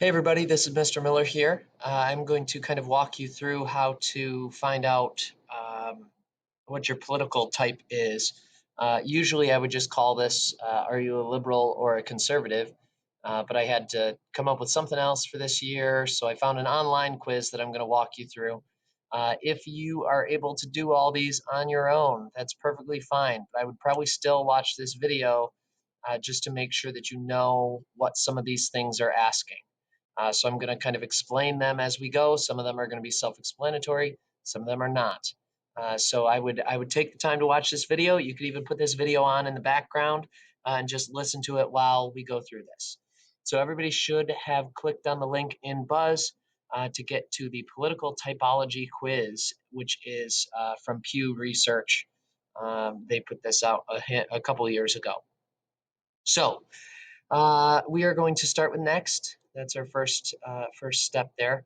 Hey everybody, this is Mr. Miller here. I'm going to kind of walk you through how to find out what your political type is. Usually I would just call this, are you a liberal or a conservative? But I had to come up with something else for this year, so I found an online quiz that I'm going to walk you through. If you are able to do all these on your own, that's perfectly fine, but I would probably still watch this video just to make sure that you know what some of these things are asking. So I'm going to kind of explain them as we go. Some of them are going to be self-explanatory. Some of them are not. So I would take the time to watch this video. You could even put this video on in the background and just listen to it while we go through this. So everybody should have clicked on the link in Buzz to get to the political typology quiz, which is from Pew Research. They put this out a couple of years ago. So we are going to start with next. That's our first step there.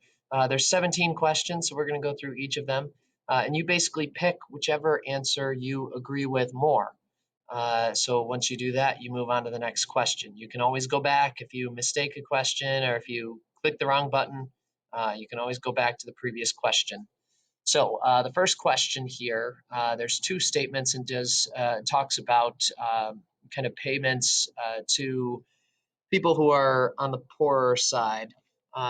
There's 17 questions, so we're going to go through each of them. And you basically pick whichever answer you agree with more. So once you do that, you move on to the next question. You can always go back if you mistake a question or if you click the wrong button. You can always go back to the previous question. So the first question here, there's two statements and talks about kind of payments to people who are on the poorer side,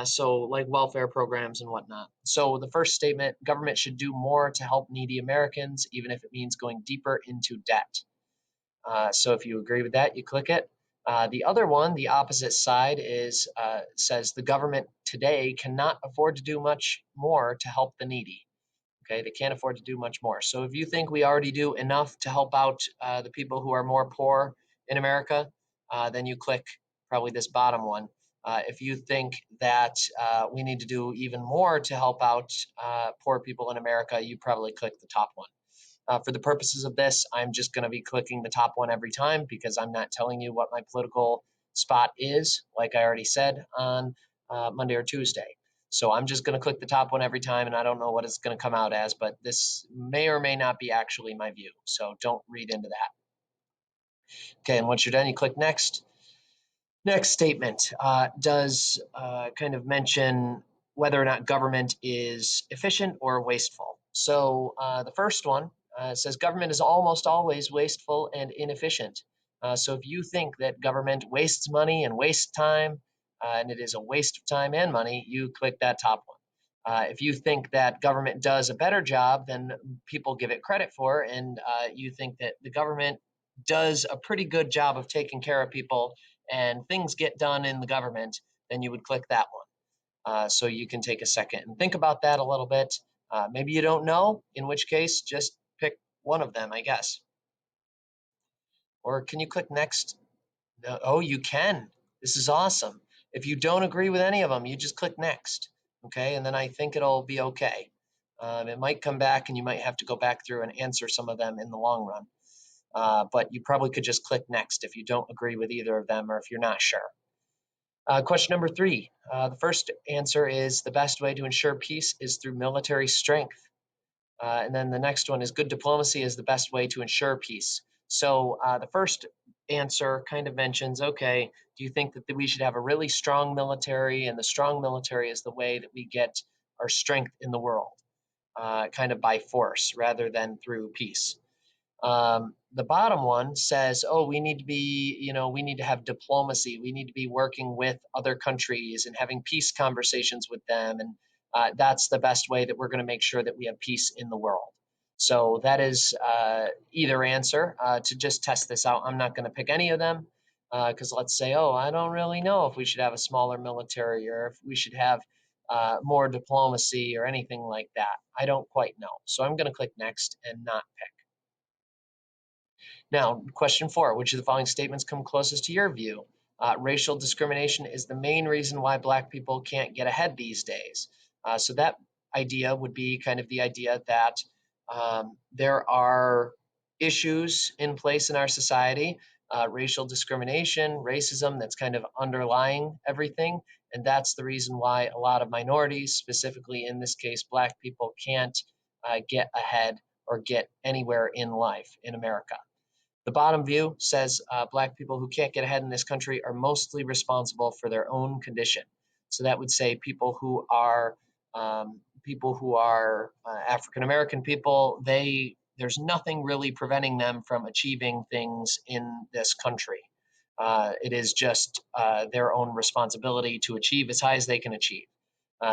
so like welfare programs and whatnot. So the first statement, government should do more to help needy Americans, even if it means going deeper into debt. So if you agree with that, you click it. The other one, the opposite side, says the government today cannot afford to do much more to help the needy. Okay, they can't afford to do much more. So if you think we already do enough to help out the people who are more poor in America, then you click probably this bottom one. If you think that we need to do even more to help out poor people in America, you probably click the top one. For the purposes of this, I'm just going to be clicking the top one every time because I'm not telling you what my political spot is, like I already said on Monday or Tuesday. So I'm just going to click the top one every time, and I don't know what it's going to come out as, but this may or may not be actually my view. So don't read into that. Okay, and once you're done, you click next. Next statement does kind of mention whether or not government is efficient or wasteful. So the first one says government is almost always wasteful and inefficient. So if you think that government wastes money and wastes time, and it is a waste of time and money, you click that top one. If you think that government does a better job than people give it credit for, and you think that the government does a pretty good job of taking care of people and things get done in the government, then you would click that one. So you can take a second and think about that a little bit. Maybe you don't know, in which case just pick one of them, I guess. Or can you click next? No, oh, you can. This is awesome. If you don't agree with any of them, you just click next. Okay, and then I think it'll be okay. It might come back and you might have to go back through and answer some of them in the long run. But you probably could just click next if you don't agree with either of them or if you're not sure. Question number 3. The first answer is the best way to ensure peace is through military strength. And then the next one is good diplomacy is the best way to ensure peace. So the first answer kind of mentions, okay, do you think that we should have a really strong military, and the strong military is the way that we get our strength in the world, kind of by force rather than through peace. The bottom one says, oh, we need to have diplomacy. We need to be working with other countries and having peace conversations with them. And that's the best way that we're going to make sure that we have peace in the world. So that is either answer. To just test this out, I'm not going to pick any of them because let's say, oh, I don't really know if we should have a smaller military or if we should have more diplomacy or anything like that. I don't quite know. So I'm going to click next and not pick. Now, question 4, which of the following statements come closest to your view? Racial discrimination is the main reason why Black people can't get ahead these days. So that idea would be kind of the idea that there are issues in place in our society, racial discrimination, racism, that's kind of underlying everything. And that's the reason why a lot of minorities, specifically in this case, Black people, can't get ahead or get anywhere in life in America. The bottom view says Black people who can't get ahead in this country are mostly responsible for their own condition. So that would say people who are African American people. There's nothing really preventing them from achieving things in this country. It is just their own responsibility to achieve as high as they can achieve.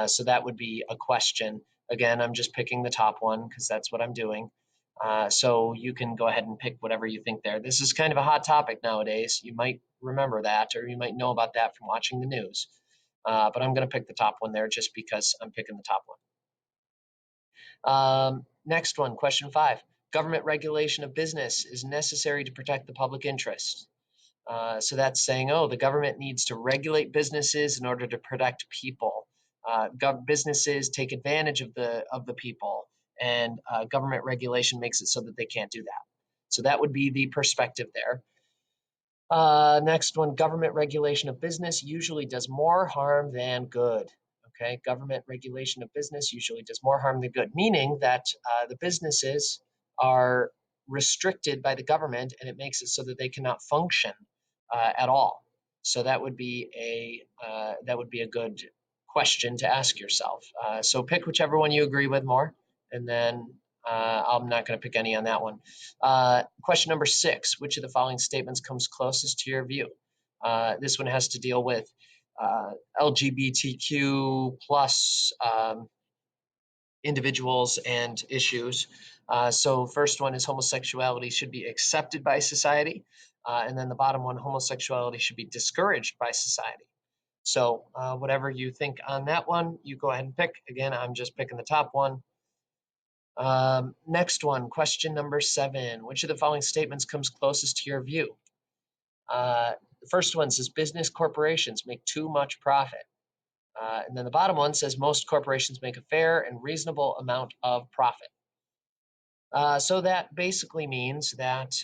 So that would be a question. Again, I'm just picking the top one because that's what I'm doing. So you can go ahead and pick whatever you think there. This is kind of a hot topic nowadays. You might remember that, or you might know about that from watching the news. But I'm going to pick the top one there just because I'm picking the top one. Next one, question 5. Government regulation of business is necessary to protect the public interest. So that's saying, the government needs to regulate businesses in order to protect people. Businesses take advantage of the people, and government regulation makes it so that they can't do that. So that would be the perspective there. Next one, government regulation of business usually does more harm than good. Okay, government regulation of business usually does more harm than good, meaning that the businesses are restricted by the government, and it makes it so that they cannot function at all. So that would be a good question to ask yourself. So pick whichever one you agree with more, and then I'm not going to pick any on that one. Question number 6, which of the following statements comes closest to your view? This one has to deal with LGBTQ plus individuals and issues. So first one is homosexuality should be accepted by society. And then the bottom one, homosexuality should be discouraged by society. So whatever you think on that one, you go ahead and pick. Again, I'm just picking the top one. Next one, question number 7. Which of the following statements comes closest to your view? The first one says business corporations make too much profit. And then the bottom one says most corporations make a fair and reasonable amount of profit. So that basically means that,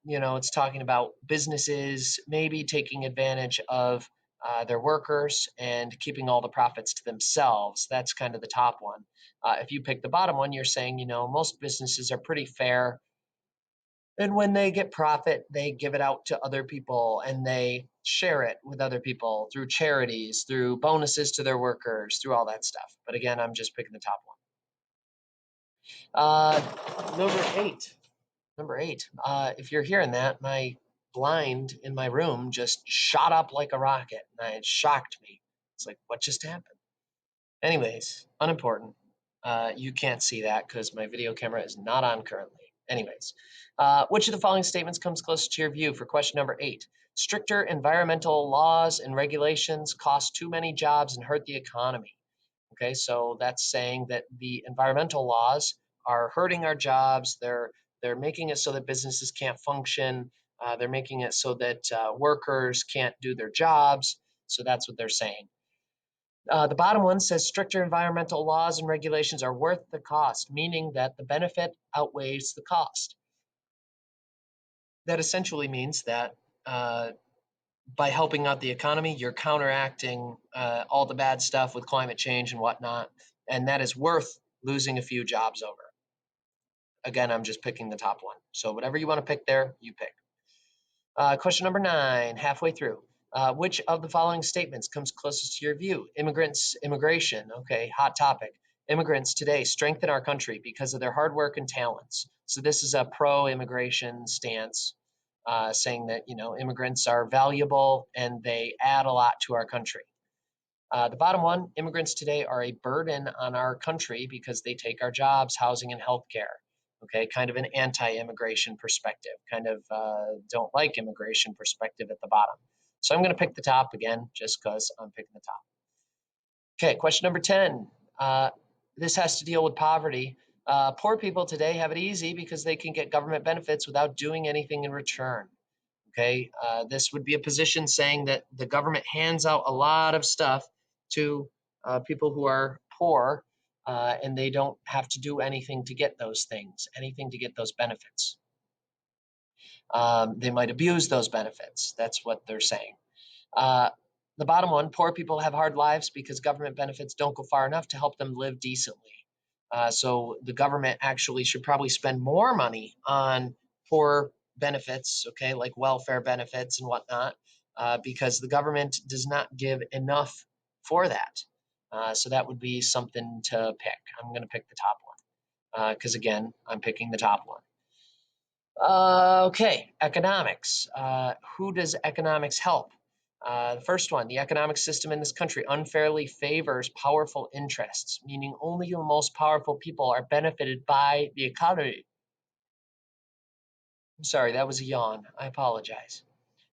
it's talking about businesses maybe taking advantage of their workers and keeping all the profits to themselves. That's kind of the top one. If you pick the bottom one, you're saying, most businesses are pretty fair. And when they get profit, they give it out to other people and they share it with other people through charities, through bonuses to their workers, through all that stuff. But again, I'm just picking the top one. Number eight. If you're hearing that, my blind in my room just shot up like a rocket, and it shocked me. It's like, what just happened? Anyways, unimportant. You can't see that because my video camera is not on currently. Anyways, which of the following statements comes closest to your view for question number 8? Stricter environmental laws and regulations cost too many jobs and hurt the economy. Okay, so that's saying that the environmental laws are hurting our jobs. They're making it so that businesses can't function. They're making it so that workers can't do their jobs. So that's what they're saying. The bottom one says stricter environmental laws and regulations are worth the cost, meaning that the benefit outweighs the cost. That essentially means that by helping out the economy, you're counteracting all the bad stuff with climate change and whatnot, and that is worth losing a few jobs over. Again, I'm just picking the top one. So whatever you want to pick there, you pick. Question number 9, halfway through. Which of the following statements comes closest to your view? Immigration. Okay, hot topic. Immigrants today strengthen our country because of their hard work and talents. So this is a pro-immigration stance, saying that, immigrants are valuable and they add a lot to our country. The bottom one, immigrants today are a burden on our country because they take our jobs, housing, and healthcare. Okay, kind of an anti-immigration perspective, kind of don't like immigration perspective at the bottom. So I'm going to pick the top again, just because I'm picking the top. Okay, question number 10. This has to deal with poverty. Poor people today have it easy because they can get government benefits without doing anything in return. Okay, this would be a position saying that the government hands out a lot of stuff to people who are poor, and they don't have to do anything to get those things, anything to get those benefits. They might abuse those benefits. That's what they're saying. The bottom one, poor people have hard lives because government benefits don't go far enough to help them live decently. So the government actually should probably spend more money on poor benefits, okay, like welfare benefits and whatnot, because the government does not give enough for that. So that would be something to pick. I'm going to pick the top one because, again, I'm picking the top one. Okay, economics. Who does economics help? The first one, the economic system in this country unfairly favors powerful interests, meaning only the most powerful people are benefited by the economy. I'm sorry, that was a yawn. I apologize.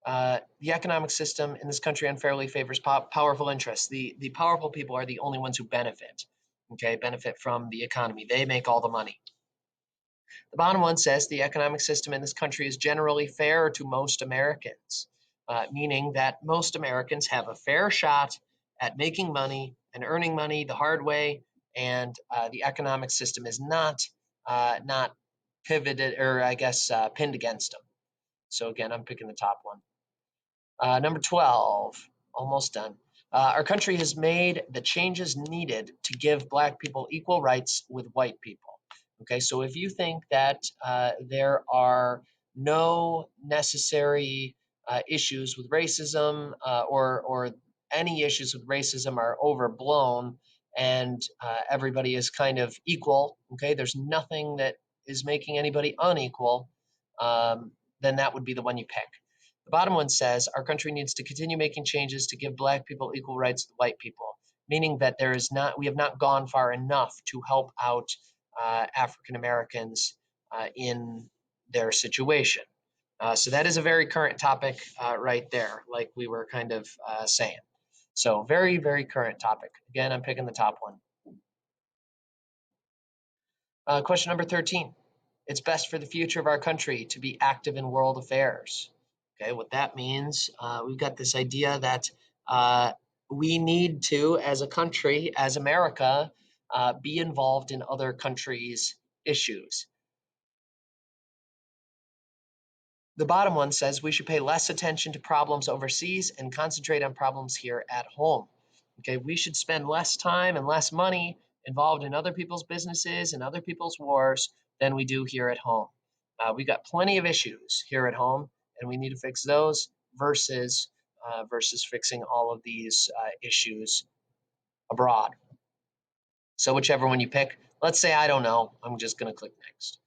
The economic system in this country unfairly favors powerful interests. The powerful people are the only ones who benefit, okay, benefit from the economy. They make all the money. The bottom one says the economic system in this country is generally fair to most Americans, meaning that most Americans have a fair shot at making money and earning money the hard way, and the economic system is not pivoted or I guess pinned against them. So again, I'm picking the top one. Number 12, almost done. Our country has made the changes needed to give Black people equal rights with white people. Okay, so if you think that there are no necessary issues with racism or any issues with racism are overblown and everybody is kind of equal, okay, there's nothing that is making anybody unequal, then that would be the one you pick. The bottom one says our country needs to continue making changes to give Black people equal rights with white people, meaning that we have not gone far enough to help out African Americans in their situation. So that is a very current topic right there, like we were kind of saying. So very, very current topic. Again, I'm picking the top one. Question number 13. It's best for the future of our country to be active in world affairs. Okay, what that means, we've got this idea that we need to, as a country, as America, be involved in other countries' issues. The bottom one says we should pay less attention to problems overseas and concentrate on problems here at home. Okay, we should spend less time and less money involved in other people's businesses and other people's wars than we do here at home. We've got plenty of issues here at home, and we need to fix those versus fixing all of these issues abroad. So whichever one you pick, let's say I don't know, I'm just going to click next.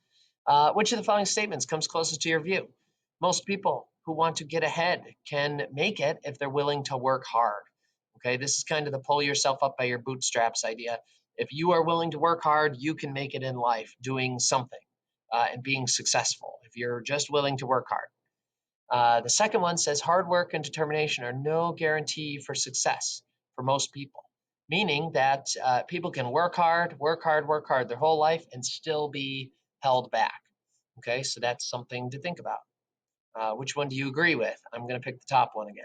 Which of the following statements comes closest to your view? Most people who want to get ahead can make it if they're willing to work hard. Okay, this is kind of the pull yourself up by your bootstraps idea. If you are willing to work hard, you can make it in life doing something and being successful if you're just willing to work hard. The second one says hard work and determination are no guarantee for success for most people, meaning that people can work hard, work hard, work hard their whole life and still be held back. Okay, so that's something to think about. Which one do you agree with? I'm going to pick the top one again.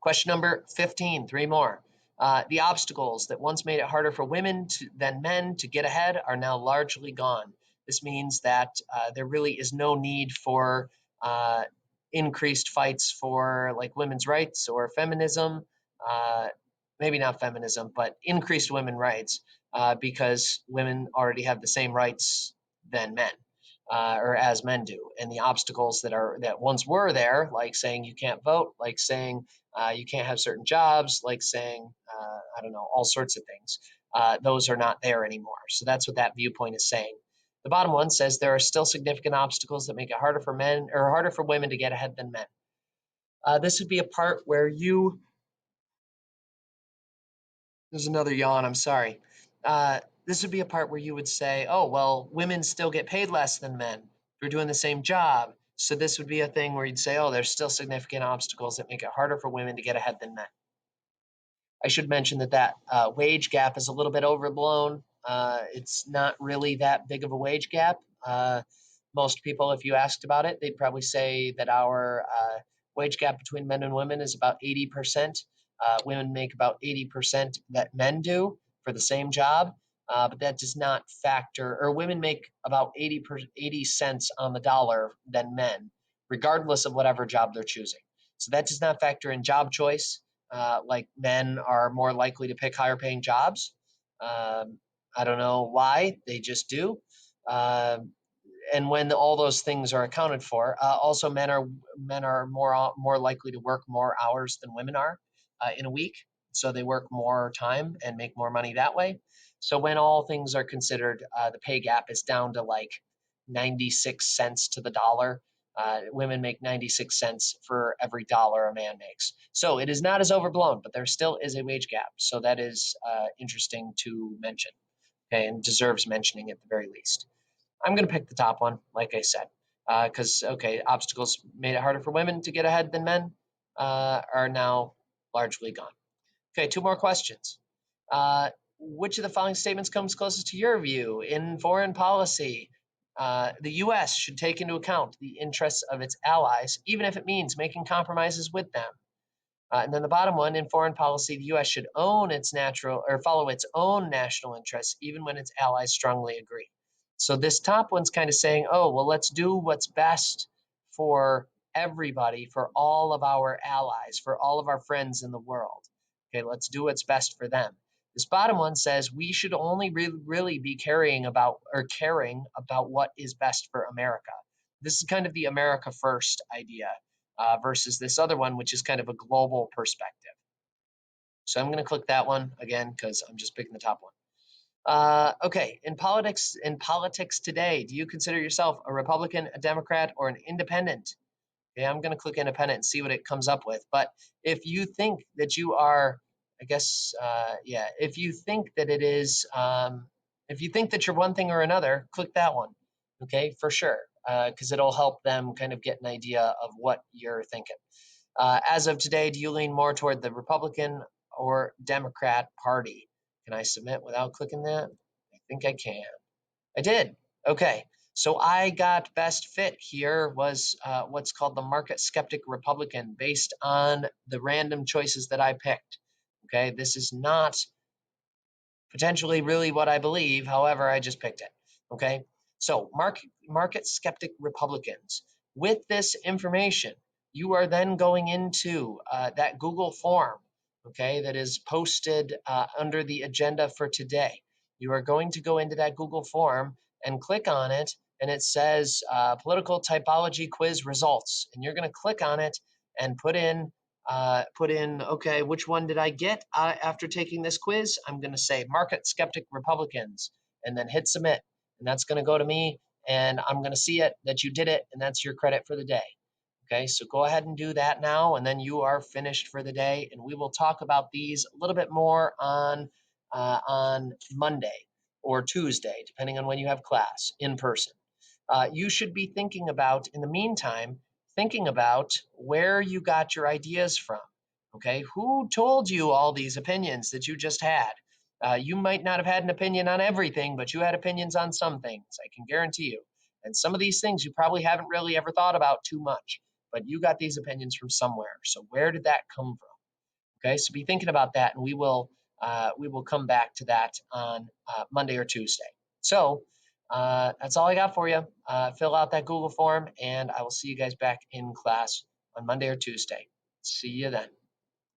Question number 15, three more. The obstacles that once made it harder for women than men to get ahead are now largely gone. This means that there really is no need for increased fights for like women's rights or feminism. Maybe not feminism, but increased women rights because women already have the same rights than men. Or as men do, and the obstacles that once were there, like saying you can't vote, like saying you can't have certain jobs, like saying I don't know, all sorts of things. Those are not there anymore. So that's what that viewpoint is saying. The bottom one says there are still significant obstacles that make it harder for men or harder for women to get ahead than men. This would be a part where you. There's another yawn. I'm sorry. This would be a part where you would say, oh, well, women still get paid less than men. They're doing the same job. So this would be a thing where you'd say, oh, there's still significant obstacles that make it harder for women to get ahead than men. I should mention that wage gap is a little bit overblown. It's not really that big of a wage gap. Most people, if you asked about it, they'd probably say that our wage gap between men and women is about 80%. Women make about 80% that men do for the same job, but that does not factor, or women make about 80 cents on the dollar than men, regardless of whatever job they're choosing. So that does not factor in job choice. Like men are more likely to pick higher paying jobs. I don't know why, they just do. And when all those things are accounted for, also men are more likely to work more hours than women are. in a week. So they work more time and make more money that way. So when all things are considered, the pay gap is down to like 96 cents to the dollar. Women make 96 cents for every dollar a man makes. So it is not as overblown, but there still is a wage gap. So that is interesting to mention, okay, and deserves mentioning at the very least. I'm going to pick the top one, like I said, because, okay, obstacles made it harder for women to get ahead than men are now largely gone. Okay, two more questions. Which of the following statements comes closest to your view? In foreign policy, the U.S. should take into account the interests of its allies, even if it means making compromises with them. And then the bottom one, in foreign policy, the U.S. should own its natural or follow its own national interests, even when its allies strongly agree. So this top one's kind of saying, oh, well, let's do what's best for everybody, for all of our allies, for all of our friends in the world. Okay, let's do what's best for them. This bottom one says we should only really be caring about what is best for America. This is kind of the America first idea versus this other one, which is kind of a global perspective. So I'm going to click that one again because I'm just picking the top one. Okay, in politics today, do you consider yourself a Republican, a Democrat, or an independent? Okay, I'm going to click independent and see what it comes up with. But if you think that you are, I guess, if you think that it is, if you think that you're one thing or another, click that one. Okay, for sure, because it'll help them kind of get an idea of what you're thinking. As of today, do you lean more toward the Republican or Democrat Party? Can I submit without clicking that? I think I can. I did. Okay. So I got best fit here was what's called the market skeptic Republican based on the random choices that I picked. Okay. This is not potentially really what I believe. However, I just picked it. Okay. So market skeptic Republicans. With this information, you are then going into that Google form, okay, that is posted under the agenda for today. You are going to go into that Google form and click on it, and it says political typology quiz results. And you're going to click on it and put in, okay, which one did I get after taking this quiz? I'm going to say market skeptic Republicans and then hit submit. And that's going to go to me, and I'm going to see it that you did it, and that's your credit for the day. Okay, so go ahead and do that now, and then you are finished for the day. And we will talk about these a little bit more on Monday or Tuesday, depending on when you have class in person. You should be thinking about, in the meantime, thinking about where you got your ideas from. Okay, who told you all these opinions that you just had? You might not have had an opinion on everything, but you had opinions on some things, I can guarantee you. And some of these things you probably haven't really ever thought about too much, but you got these opinions from somewhere. So where did that come from? Okay, so be thinking about that, and we will come back to that on Monday or Tuesday. So that's all I got for you. Fill out that Google form, and I will see you guys back in class on Monday or Tuesday. See you then.